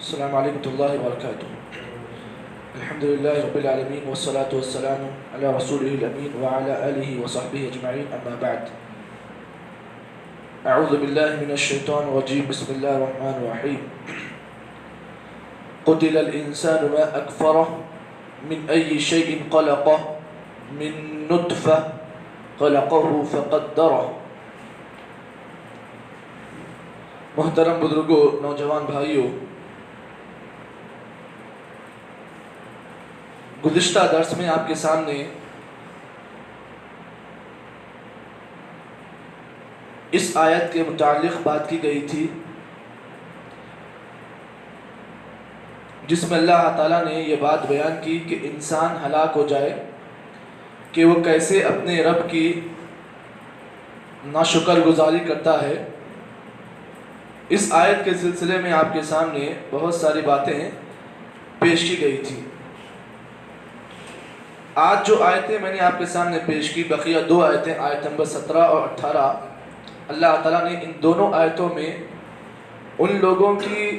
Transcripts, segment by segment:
السلام علیکم ورحمۃ اللہ وبرکاتہ. الحمد للہ رب العالمین والصلاة والسلام علی رسولہ الامین وعلی آلہ وصحبہ اجمعین. اما بعد. اعوذ باللہ من الشیطان الرجیم. بسم اللہ الرحمن الرحیم. قتل الانسان ما اکفرہ من ای شیء خلقہ من نطفہ خلقہ فقدرہ. محترم بزرگوں، نوجوان بھائیوں، گزشتہ درس میں آپ کے سامنے اس آیت کے متعلق بات کی گئی تھی جس میں اللہ تعالیٰ نے یہ بات بیان کی کہ انسان ہلاک ہو جائے کہ وہ کیسے اپنے رب کی ناشکر گزاری کرتا ہے. اس آیت کے سلسلے میں آپ کے سامنے بہت ساری باتیں پیش کی گئی تھی. آج جو آیتیں میں نے آپ کے سامنے پیش کی، بقیہ دو آیتیں، آیت نمبر 17 اور 18، اللہ تعالیٰ نے ان دونوں آیتوں میں ان لوگوں کی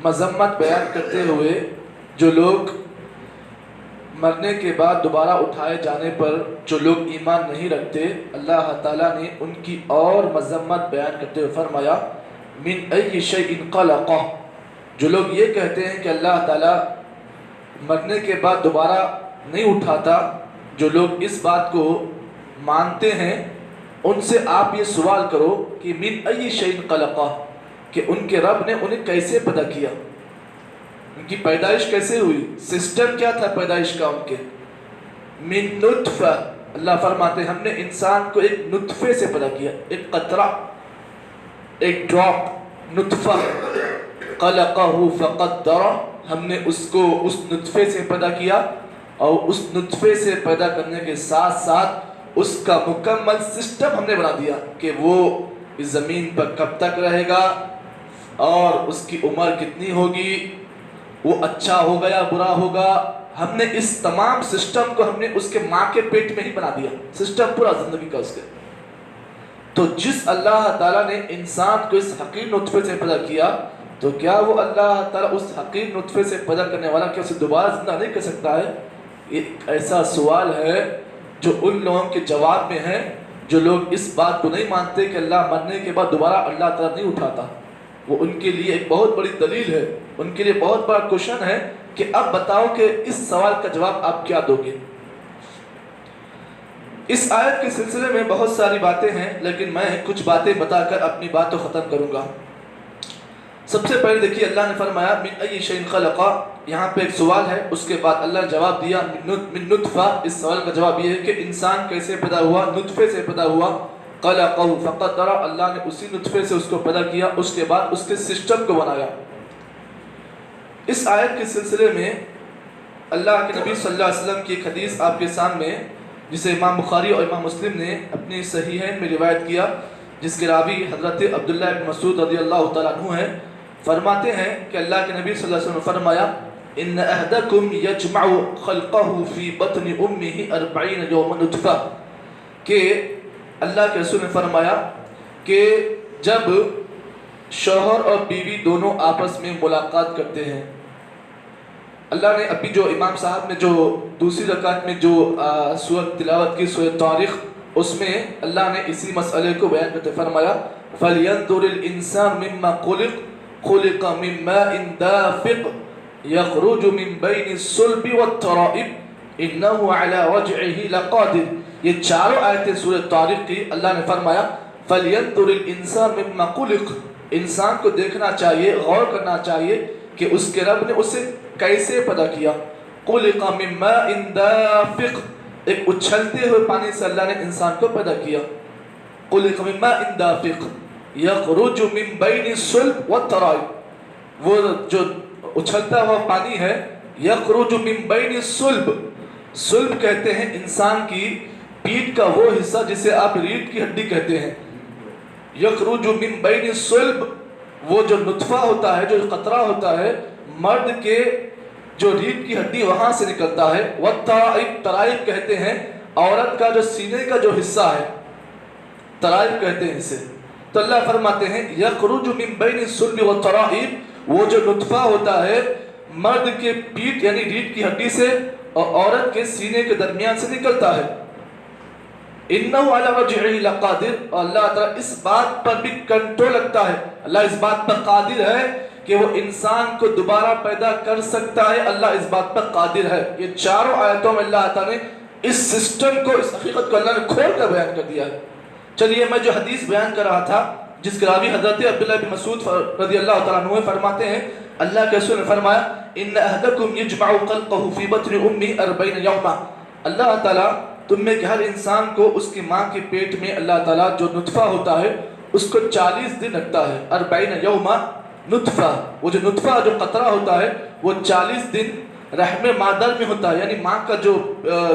مذمت بیان کرتے ہوئے جو لوگ مرنے کے بعد دوبارہ اٹھائے جانے پر جو لوگ ایمان نہیں رکھتے، اللہ تعالیٰ نے ان کی اور مذمت بیان کرتے ہوئے فرمایا من ای شیء خلقہ. جو لوگ یہ کہتے ہیں کہ اللہ تعالیٰ مرنے کے بعد دوبارہ نہیں اٹھاتا، جو لوگ اس بات کو مانتے ہیں، ان سے آپ یہ سوال کرو کہ من ای شیء خلقہ، کہ ان کے رب نے انہیں کیسے پیدا کیا، ان کی پیدائش کیسے ہوئی، سسٹم کیا تھا پیدائش کا ان کے. من نطفہ، اللہ فرماتے ہیں ہم نے انسان کو ایک نطفے سے پیدا کیا، ایک قطرہ، ایک ڈراپ نطفہ. خلقہ فقدرہ، ہم نے اس کو اس نطفے سے پیدا کیا اور اس نطفے سے پیدا کرنے کے ساتھ ساتھ اس کا مکمل سسٹم ہم نے بنا دیا کہ وہ اس زمین پر کب تک رہے گا اور اس کی عمر کتنی ہوگی، وہ اچھا ہوگا یا برا ہوگا. ہم نے اس تمام سسٹم کو ہم نے اس کے ماں کے پیٹ میں ہی بنا دیا، سسٹم پورا زندگی کا اس کے. تو جس اللہ تعالیٰ نے انسان کو اس حقیر نطفے سے پیدا کیا، تو کیا وہ اللہ تعالیٰ اس حقیر نطفے سے پیدا کرنے والا کیا اسے دوبارہ زندہ نہیں کر سکتا ہے؟ ایک ایسا سوال ہے جو ان لوگوں کے جواب میں ہے جو لوگ اس بات کو نہیں مانتے کہ اللہ مرنے کے بعد دوبارہ اللہ تعالیٰ نہیں اٹھاتا. وہ ان کے لیے ایک بہت بڑی دلیل ہے، ان کے لیے بہت بڑا کوشچن ہے کہ اب بتاؤ کہ اس سوال کا جواب آپ کیا دو گے. اس آیت کے سلسلے میں بہت ساری باتیں ہیں، لیکن میں کچھ باتیں بتا کر اپنی بات کو ختم کروں گا. سب سے پہلے دیکھیے اللہ نے فرمایا من ای شیء خلقہ، یہاں پہ ایک سوال ہے، اس کے بعد اللہ نے جواب دیا من نطفہ. اس سوال کا جواب یہ ہے کہ انسان کیسے پیدا ہوا، نطفے سے پیدا ہوا. خلقہ فقدرہ، اللہ نے اسی نطفے سے اس کو پیدا کیا، اس کے بعد اس کے سسٹم کو بنایا. اس آیت کے سلسلے میں اللہ کے نبی صلی اللہ علیہ وسلم کی ایک حدیث آپ کے سامنے، جسے امام بخاری اور امام مسلم نے اپنی صحیحین میں روایت کیا، جس کے راوی حضرت عبداللہ بن مسعود رضی اللہ تعالیٰ عنہ ہیں. فرماتے ہیں کہ اللہ کے نبی صلی اللہ علیہ وسلم نے فرمایا ان احدکم یجمع خلقہ فی بطن امہ 40 یوما نطفہ، کہ اللہ کے رسول نے فرمایا کہ جب شوہر اور بیوی دونوں آپس میں ملاقات کرتے ہیں، اللہ نے ابھی جو امام صاحب نے جو دوسری رکعت میں جو سورۃ تلاوت کی، سورۃ طارق، اس میں اللہ نے اسی مسئلے کو بیان کرتے فرمایا فَلْيَنْظُرِ الْإِنسَانُ مِمَّا خُلِقَ مِن مَاءٍ دَافِقٍ يَخْرُجُ مِن بَيْنِ الصُّلْبِ وَالتَّرَائِبِ إِنَّهُ عَلَى رَجْعِهِ لَقَادِرٌ. یہ چاروں آیتیں سورۃ طارق کی، اللہ نے فرمایا فَلْيَنْظُرِ الْإِنسَانُ مِمَّا خُلِقَ، انسان کو دیکھنا چاہیے، غور کرنا چاہیے کہ اس کے رب نے اسے کیسے پیدا کیا. خُلِقَ مِن مَاءٍ دَافِقٍ، ایک اچھلتے ہوئے پانی سے اللہ نے انسان کو پیدا کیا. خُلِقَ مِن مَاءٍ دَافِقٍ يَخْرُجُ مِن بَيْنِ الصُّلْبِ وَالتَّرَائِبِ، وہ جو اچھلتا ہوا پانی ہے، یخرج من بین الصلب، صلب کہتے ہیں انسان کی پیٹھ کا وہ حصہ جسے آپ ریڑھ کی ہڈی کہتے ہیں. یخرج من بین الصلب، وہ جو نطفہ ہوتا ہے، جو قطرہ ہوتا ہے، مرد کے جو ریڑھ کی ہڈی وہاں سے نکلتا ہے. والترائب، ترائب کہتے ہیں عورت کا جو سینے کا جو حصہ ہے، ترائب کہتے ہیں اسے. تو اللہ فرماتے ہیں یخرج من بین الصلب والترائب، وہ جو نطفہ ہوتا ہے مرد کے پیٹ یعنی ریڑھ کی ہڈی سے اور عورت کے سینے کے درمیان سے نکلتا ہے. اِنَّهُ عَلَى رَجْعِهِ لَقَادِرٌ, اور اللہ تعالیٰ اس بات پر بھی کنٹرول رکھتا ہے, اللہ اس بات پر قادر ہے کہ وہ انسان کو دوبارہ پیدا کر سکتا ہے. اللہ اس بات پر قادر ہے. یہ چاروں آیتوں میں اللہ تعالیٰ نے اس سسٹم کو, اس حقیقت کو اللہ نے کھول کر بیان کر دیا ہے. چلیے میں جو حدیث بیان کر رہا تھا جس کے راوی حضرت عبداللہ بن مسعود رضی اللہ تعالیٰ عنہ فرماتے ہیں اللہ کے رسول نے فرمایا ان احدکم یجمع قلقه فی بطن امہ 40 یوما, اللہ تعالیٰ تم میں کہ ہر انسان کو اس کی ماں کے پیٹ میں اللہ تعالیٰ جو نطفہ ہوتا ہے اس کو 40 دن رکھتا ہے. 40 یوما نطفہ, وہ جو نطفہ جو قطرہ ہوتا ہے وہ 40 دن رحم مادر میں ہوتا ہے, یعنی ماں کا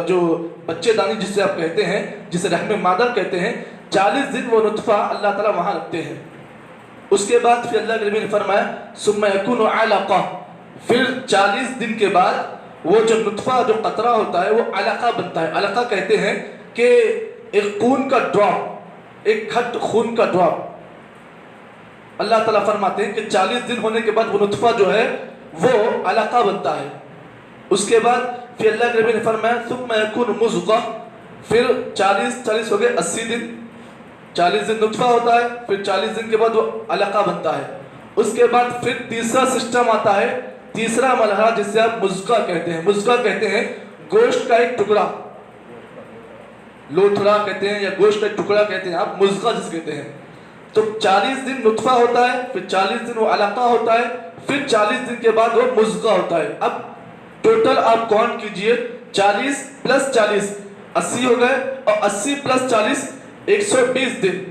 جو بچے دانی جسے آپ کہتے ہیں, جسے رحم مادر کہتے ہیں, 40 دن وہ نطفہ اللہ تعالیٰ وہاں رکھتے ہیں. اس کے بعد پھر اللہ کے نبی نے فرمایا ثم یکون علقہ, پھر 40 دن کے بعد وہ جو نطفہ جو قطرہ ہوتا ہے وہ علقہ بنتا ہے. علقہ کہتے ہیں کہ ایک خون کا ڈراپ, ایک گھٹ خون کا ڈراپ. اللہ تعالیٰ فرماتے ہیں کہ 40 دن ہونے کے بعد وہ نطفہ جو ہے وہ علقہ بنتا ہے. اس کے بعد پھر اللہ کے نبی نے فرمایا ثم یکون مضغہ, پھر 40 ہو گئے 80 دن, 40 دن نطفہ ہوتا ہے, پھر 40 دن کے بعد وہ علقہ بنتا ہے. اس کے بعد پھر تیسرا سسٹم آتا ہے, تیسرا مرحلہ جسے آپ مضغہ کہتے ہیں. مضغہ کہتے ہیں گوشت کا ایک ٹکڑا, لوتھڑا کہتے ہیں یا گوشت کا ایک ٹکڑا کہتے ہیں آپ, مضغہ جس کہتے ہیں. تو 40 دن نطفہ ہوتا ہے, پھر 40 دن وہ علقہ ہوتا ہے, پھر 40 دن کے بعد وہ مضغہ ہوتا ہے. اب ٹوٹل آپ کاؤنٹ کیجئے 40 پلس 40 80 ہو گئے, اور 80 پلس 40 120 دن.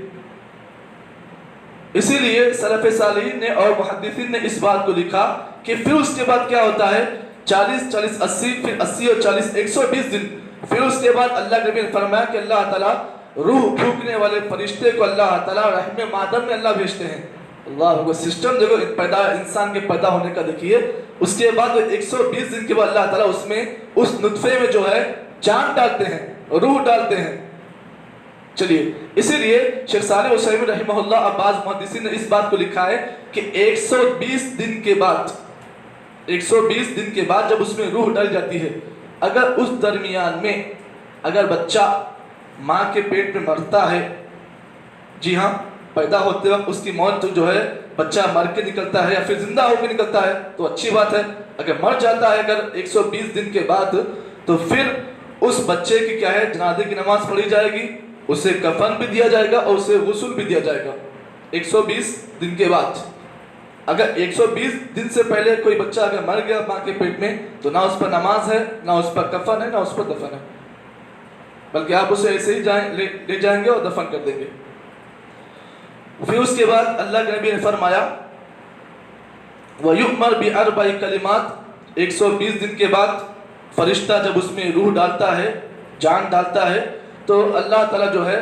اسی لیے سلف صالحین نے اور محدثین نے اس بات کو لکھا کہ پھر اس کے بعد کیا ہوتا ہے 40 40 80, پھر 80 اور 40 120 دن. پھر اس کے بعد اللہ کے نبی نے فرمایا کہ اللہ تعالیٰ روح پھونکنے والے فرشتے کو اللہ تعالیٰ رحم مادر میں اللہ بھیجتے ہیں. اللہ وہ سسٹم دیکھو پیدا انسان کے پیدا ہونے کا دیکھیے. اس کے بعد 120 دن کے بعد اللہ تعالیٰ اس میں اس نطفے میں جو ہے جان ڈالتے ہیں, روح ڈالتے ہیں. چلیے اسی لیے شیخ صالح عثیمین رحمہ اللہ عباس محدثین نے اس بات کو لکھا ہے کہ 120 دن کے بعد 120 دن کے بعد جب اس میں روح ڈال جاتی ہے, اگر اس درمیان میں اگر بچہ ماں کے پیٹ میں مرتا ہے, جی ہاں پیدا ہوتے وقت اس کی موت جو ہے بچہ مر کے نکلتا ہے یا پھر زندہ ہو کے نکلتا ہے تو اچھی بات ہے. اگر مر جاتا ہے اگر 120 دن کے بعد تو پھر اس بچے کی کیا ہے جنازے کی نماز پڑھی جائے گی, اسے کفن بھی دیا جائے گا اور اسے غسل بھی دیا جائے گا 120 دن کے بعد. اگر 120 دن سے پہلے کوئی بچہ اگر مر گیا ماں کے پیٹ میں تو نہ اس پر نماز ہے, نہ اس پر کفن ہے, نہ اس پر دفن ہے, بلکہ آپ اسے ایسے ہی لے جائیں گے اور دفن کر دیں گے. پھر اس کے بعد اللہ کے نبی نے فرمایا وَيُؤْمَرْ بِأَرْبَعِ كَلِمَاتٍ, 120 دن کے بعد فرشتہ جب اس میں روح ڈالتا ہے, جان ڈالتا ہے, تو اللہ تعالیٰ جو ہے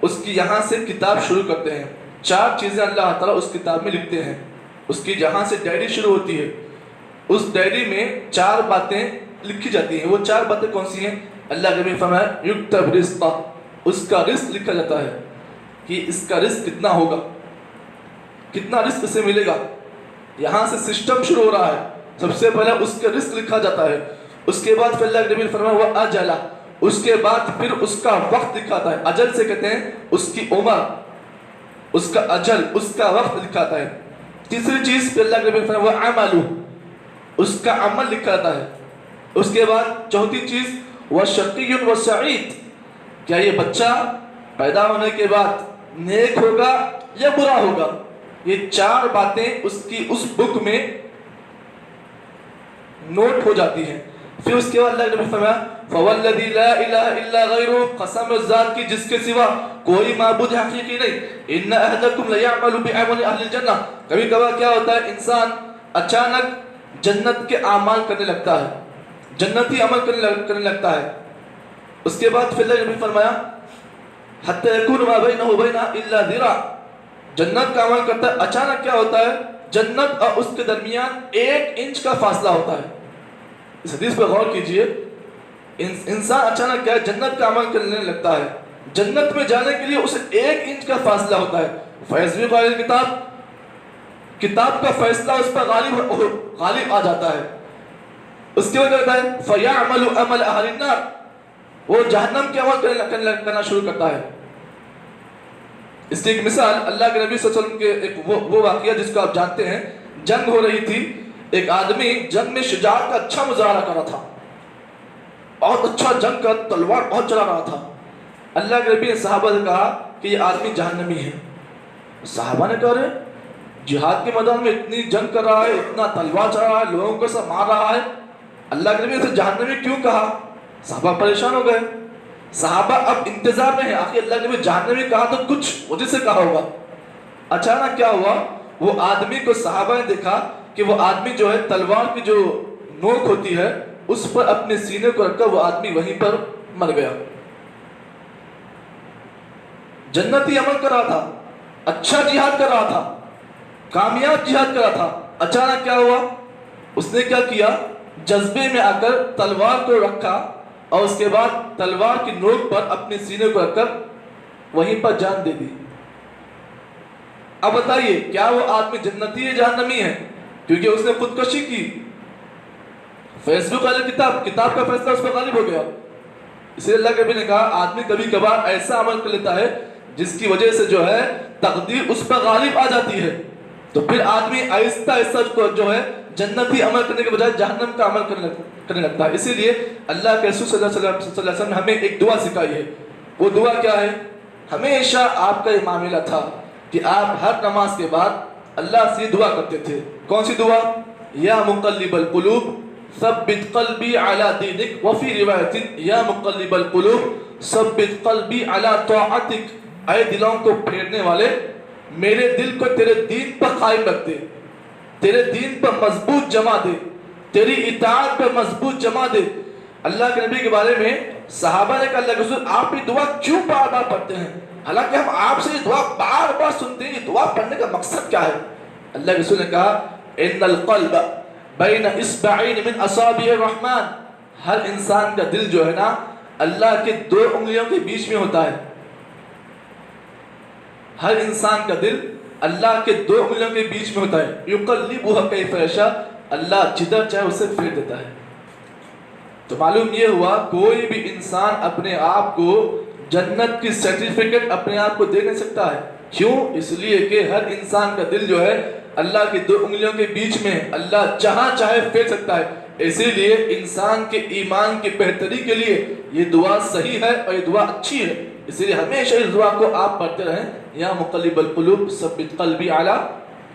اس کی یہاں سے کتاب شروع کرتے ہیں. 4 چیزیں اللہ تعالیٰ اس کتاب میں لکھتے ہیں. اس کی جہاں سے ڈائری شروع ہوتی ہے اس ڈائری میں 4 باتیں لکھی جاتی ہیں. وہ 4 باتیں کون سی ہیں؟ اللہ کے نبی فرمایا یکتب رزقہ, اس کا رزق لکھا جاتا ہے کہ اس کا رزق کتنا ہوگا, کتنا رزق اسے ملے گا. یہاں سے سسٹم شروع ہو رہا ہے. سب سے پہلے اس کا رزق لکھا جاتا ہے. اس کے بعد پھر اللہ کے نبی نے فرمایا وہ اجلا, اس کے بعد پھر اس کا وقت لکھاتا ہے. اجل سے کہتے ہیں اس کی عمر, اس کا اجل, اس کا وقت لکھاتا ہے. تیسری چیز پھر اللہ کے نبی نے فرمایا وہ عملو, اس کا عمل لکھا جاتا ہے. اس کے بعد چوتھی چیز وہ شقی و سعید, کیا یہ بچہ پیدا ہونے کے بعد نیک ہوگا یا برا ہوگا. یہ 4 باتیں اس کی اس بک میں نوٹ ہو جاتی ہیں. پھر اس کے بعد اللہ نے فرمایا فوالذی لا الہ الا غیرہ, قسم اس ذات کی جس کے سوا کوئی معبود حقیقی نہیں. ان احدکم لیعمل بعمل اہل الجنہ, کبھی کبھار کیا ہوتا ہے انسان اچانک جنت کے اعمال کرنے لگتا ہے, جنتی عمل کرنے لگتا ہے. اس کے بعد پھر اللہ نے فرمایا حتی یکون ما بینہ وبینہ الا ذراع, جنت کا عمل کرتا ہے, اچانک کیا ہوتا ہے جنت اور اس کے درمیان 1 انچ کا فاصلہ ہوتا ہے. اس حدیث پہ غور کیجئے, انسان اچانک کیا ہے جنت کا عمل کرنے لگتا ہے, جنت میں جانے کے لیے اسے 1 انچ کا فاصلہ ہوتا ہے. فیسبق علی الکتاب, کتاب کا فیصلہ اس پر غالب آ جاتا ہے. اس کے بعد کہتا ہے فَيَعْمَلُ عَمَلَ أَهْلِ النَّارِ، وہ جہنم کے عمل کرنا شروع کرتا ہے. اس کی ایک مثال اللہ کے نبی صلی اللہ علیہ وسلم کے ایک وہ واقعہ جس کو آپ جانتے ہیں. جنگ ہو رہی تھی، ایک آدمی جنگ میں شجاعت کا اچھا مظاہرہ کر رہا تھا، بہت اچھا جنگ کا تلوار بہت چلا رہا تھا. اللہ کے نبی نے صحابہ سے کہا کہ یہ آدمی جہنمی ہے. صحابہ نے کہا رہے جہاد کے میدان میں اتنی جنگ کر رہا ہے، اتنا تلوار چلا رہا ہے، لوگوں کو سب مار رہا ہے، اللہ کے نبی نے جہنمی کیوں کہا؟ صحابہ پریشان ہو گئے. صحابہ اب انتظار میں ہیں، آخر اللہ کے نبی جہنمی کہا تو کچھ وجہ سے کہا ہوگا. اچانک کیا ہوا، وہ آدمی کو صحابہ نے دیکھا کہ وہ آدمی جو ہے تلوار کی جو نوک ہوتی ہے اس پر اپنے سینے کو رکھ کر وہ آدمی وہیں پر مر گیا. جنتی عمل کر رہا تھا، اچھا جہاد کر رہا تھا، کامیاب جہاد کر رہا تھا. اچانک کیا ہوا، اس نے کیا کیا، جذبے میں آ کر تلوار کو رکھا اور اس کے بعد تلوار کی نوک پر اپنے سینے کو رکھ کر وہیں پر جان دے دی. اب بتائیے کیا وہ آدمی جنتی ہے جہنمی ہے؟ کیونکہ اس نے خودکشی کی. فیس بک والی کتاب کا فیصلہ اس پر غالب ہو گیا. اس لیے اللہ کے نبی نے کہا آدمی کبھی کبھار ایسا عمل کر لیتا ہے جس کی وجہ سے جو ہے تقدیر اس پر غالب آ جاتی ہے، تو پھر آدمی آہستہ آہستہ جو ہے جنتی عمل کرنے کے بجائے جہنم کا عمل کرنے لگتا ہے. اسی لیے اللہ کے رسول صلی اللہ علیہ وسلم نے ہمیں ایک دعا سکھائی ہے. وہ دعا کیا ہے؟ ہمیشہ آپ کا یہ معاملہ تھا کہ آپ ہر نماز کے بعد اللہ سے دعا کرتے تھے. کون سی دعا؟ یا مقلب القلوب ثبت قلبی علی دینک، وفی روایت یا مقلب القلوب ثبت قلبی علی طاعتک، اے دلوں کو پھیرنے والے میرے دل کو تیرے دین پر قائم رکھ دے، تیرے دین پر مضبوط جمع دے، تیری اطاعت پر مضبوط جمع دے. اللہ کے نبی کے بارے میں صحابہ نے کہا اللہ کے رسول آپ یہ دعا کیوں بار بار پڑھتے ہیں؟ حالانکہ ہم آپ سے یہ دعا بار بار سنتے ہیں، یہ دعا پڑھنے کا مقصد کیا ہے؟ اللہ کے رسول نے کہا ان القلب بین اصبعین من اصابع الرحمن، ہر انسان کا دل جو ہے نا اللہ کے 2 انگلیوں کے بیچ میں ہوتا ہے. ہر انسان کا دل اللہ کے 2 انگلیوں کے بیچ میں ہوتا ہے. یقلبها کیف یشاء، اللہ جدھر چاہے اسے پھیر دیتا ہے. تو معلوم یہ ہوا کوئی بھی انسان اپنے آپ کو جنت کی سرٹیفکیٹ اپنے آپ کو دے نہیں سکتا ہے. کیوں؟ اس لیے کہ ہر انسان کا دل جو ہے اللہ کی 2 انگلیوں کے بیچ میں، اللہ جہاں چاہے پھیر سکتا ہے. اسی لیے انسان کے ایمان کی بہتری کے لیے یہ دعا صحیح ہے اور یہ دعا اچھی ہے. اسی لیے ہمیشہ اس دعا کو آپ پڑھتے رہیں، یا مقلب القلوب ثبت قلبی علی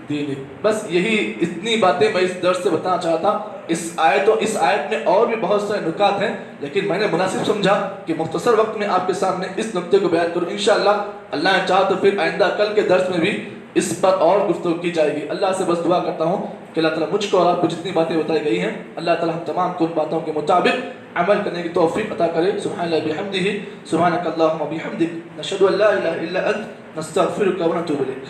دینک. بس یہی اتنی باتیں میں اس درس سے بتانا چاہتا. اس آیت میں اور بھی بہت سارے نکات ہیں، لیکن میں نے مناسب سمجھا کہ مختصر وقت میں آپ کے سامنے اس نقطے کو بیان کروں. انشاءاللہ اللہ نے چاہا تو پھر آئندہ کل کے درس میں بھی اس پر اور گفتگو کی جائے گی. اللہ سے بس دعا کرتا ہوں کہ اللہ تعالیٰ مجھ کو اور آپ کو جتنی باتیں بتائی گئی ہیں اللہ تعالیٰ ہم تمام کو ان باتوں کے مطابق عمل کرنے کی توفیق عطا کرے. سبحان اللہ بحمدہ، سبحانک اللہم بحمدک، نشہد ان لا الہ الا انت، نستغفرک ونتوب الیک.